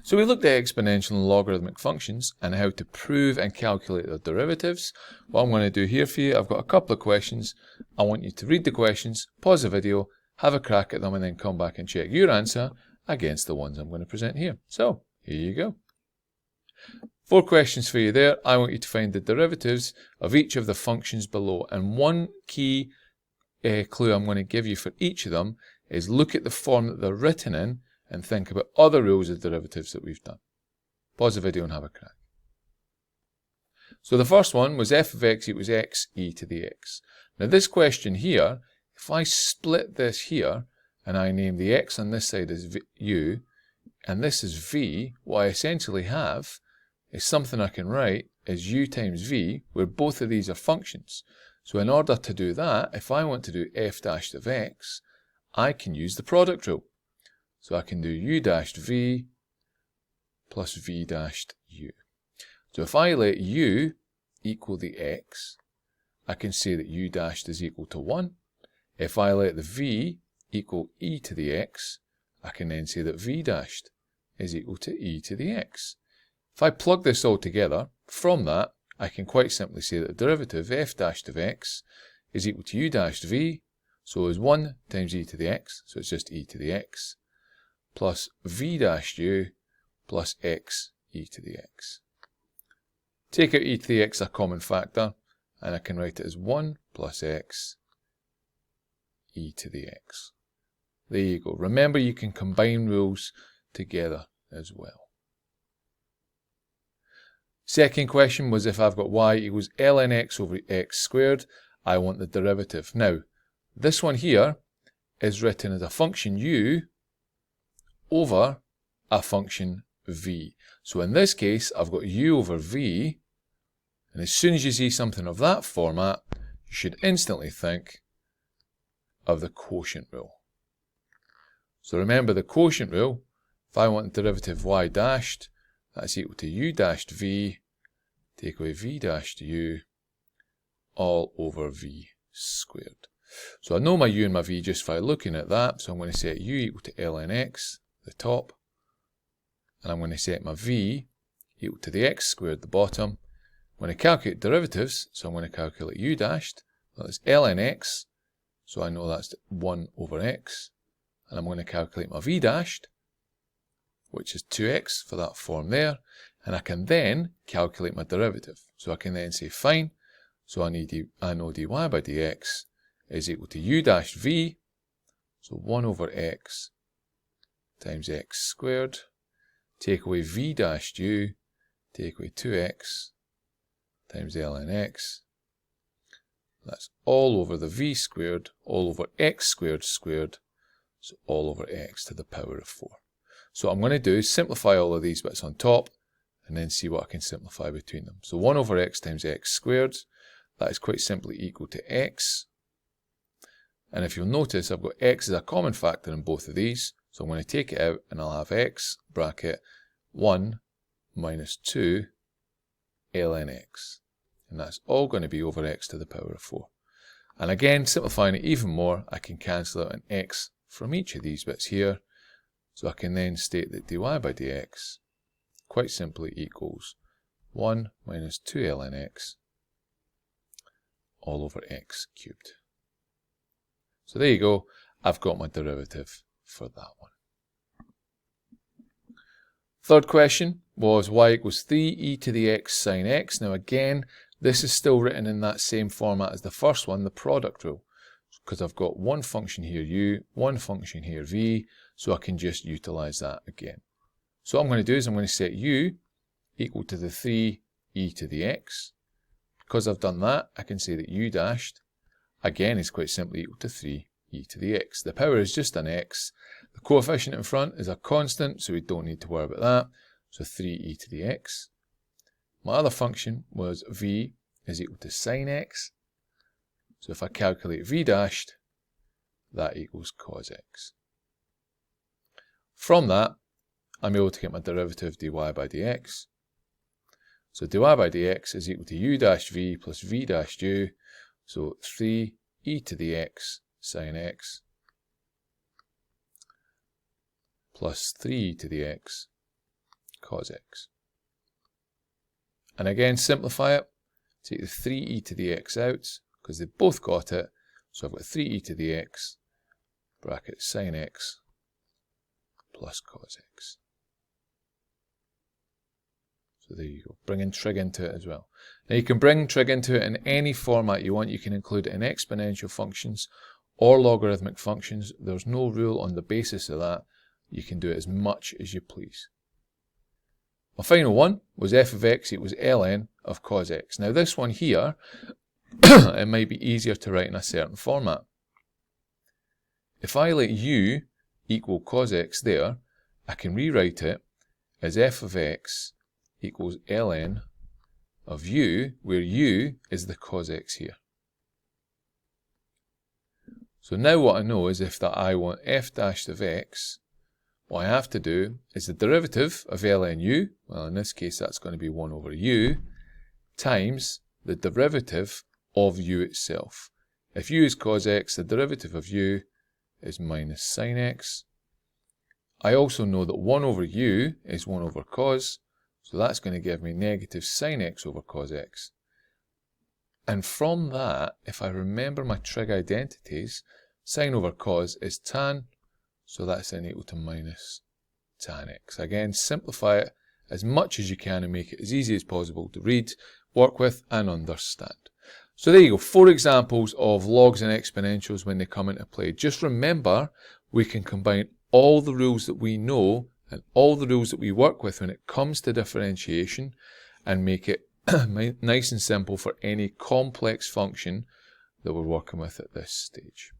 So we looked at exponential and logarithmic functions and how to prove and calculate their derivatives. What I'm going to do here for you, I've got a couple of questions. I want you to read the questions, pause the video, have a crack at them, and then come back and check your answer against the ones I'm going to present here. So here you go. 4 questions for you there. I want you to find the derivatives of each of the functions below. And one key clue I'm going to give you for each of them is look at the form that they're written in and think about other rules of derivatives that we've done. Pause the video and have a crack. So the first one was f of x equals x e to the x. Now this question here, if I split this here and I name the x on this side as u and this is v, what I essentially have is something I can write as u times v, where both of these are functions. So in order to do that, if I want to do f dashed of x, I can use the product rule. So I can do u dashed v plus v dashed u. So if I let u equal the x, I can say that u dashed is equal to 1. If I let the v equal e to the x, I can then say that v dashed is equal to e to the x. If I plug this all together, from that, I can quite simply say that the derivative f dashed of x is equal to u dashed v, so is 1 times e to the x, so it's just e to the x, plus v dashed u plus x e to the x. Take out e to the x, a common factor, and I can write it as 1 plus x e to the x. There you go. Remember, you can combine rules together as well. Second question was if I've got y equals ln x over x squared, I want the derivative. Now, this one here is written as a function u over a function v. So in this case, I've got u over v, and as soon as you see something of that format, you should instantly think of the quotient rule. So remember the quotient rule, if I want the derivative y dashed, that's equal to u dashed v, take away v dashed u, all over v squared. So I know my u and my v just by looking at that, so I'm going to set u equal to ln x, the top, and I'm going to set my v equal to the x squared, the bottom. I'm going to calculate derivatives, so I'm going to calculate u dashed, that's ln x, so I know that's 1 over x, and I'm going to calculate my v dashed, which is 2x for that form there, and I can then calculate my derivative. So I can then say fine, so I know dy by dx is equal to u dashed v, so 1 over x times x squared, take away v dashed u, take away 2x times ln x, that's all over the v squared, all over x squared squared, so all over x to the power of 4. So what I'm going to do is simplify all of these bits on top and then see what I can simplify between them. So 1 over x times x squared, that is quite simply equal to x. And if you'll notice, I've got x as a common factor in both of these. So I'm going to take it out and I'll have x bracket 1 minus 2 ln x. And that's all going to be over x to the power of 4. And again, simplifying it even more, I can cancel out an x from each of these bits here. So I can then state that dy by dx quite simply equals 1 minus 2 ln x all over x cubed. So there you go, I've got my derivative for that one. Third question was y equals 3 e to the x sine x. Now again, this is still written in that same format as the first one, the product rule, because I've got one function here u, one function here v, so I can just utilize that again. So what I'm going to do is I'm going to set u equal to the 3 e to the x. Because I've done that, I can say that u dashed, again, is quite simply equal to 3 e to the x. The power is just an x. The coefficient in front is a constant, so we don't need to worry about that. So 3 e to the x. My other function was v is equal to sine x. So if I calculate v dashed, that equals cos x. From that, I'm able to get my derivative dy by dx. So dy by dx is equal to u dash v plus v dash u. So 3 e to the x sine x plus 3 e to the x cos x. And again, simplify it. Take the 3e to the x out, because they've both got it. So I've got 3e to the x, bracket sine x, plus cos x. So there you go, bringing trig into it as well. Now you can bring trig into it in any format you want. You can include it in exponential functions or logarithmic functions. There's no rule on the basis of that. You can do it as much as you please. My final one was f of x equals ln of cos x. Now this one here, it might be easier to write in a certain format. If I let u equal cos x there, I can rewrite it as f of x equals ln of u, where u is the cos x here. So now what I know is if that I want f dash of x, what I have to do is the derivative of ln u, well in this case that's going to be 1 over u, times the derivative of u itself. If u is cos x, the derivative of u is minus sine x. I also know that 1 over u is 1 over cos, so that's going to give me negative sine x over cos x. And from that, if I remember my trig identities, sine over cos is tan, so that's then equal to minus tan x. Again, simplify it as much as you can and make it as easy as possible to read, work with and understand. So there you go, 4 examples of logs and exponentials when they come into play. Just remember, we can combine all the rules that we know and all the rules that we work with when it comes to differentiation and make it nice and simple for any complex function that we're working with at this stage.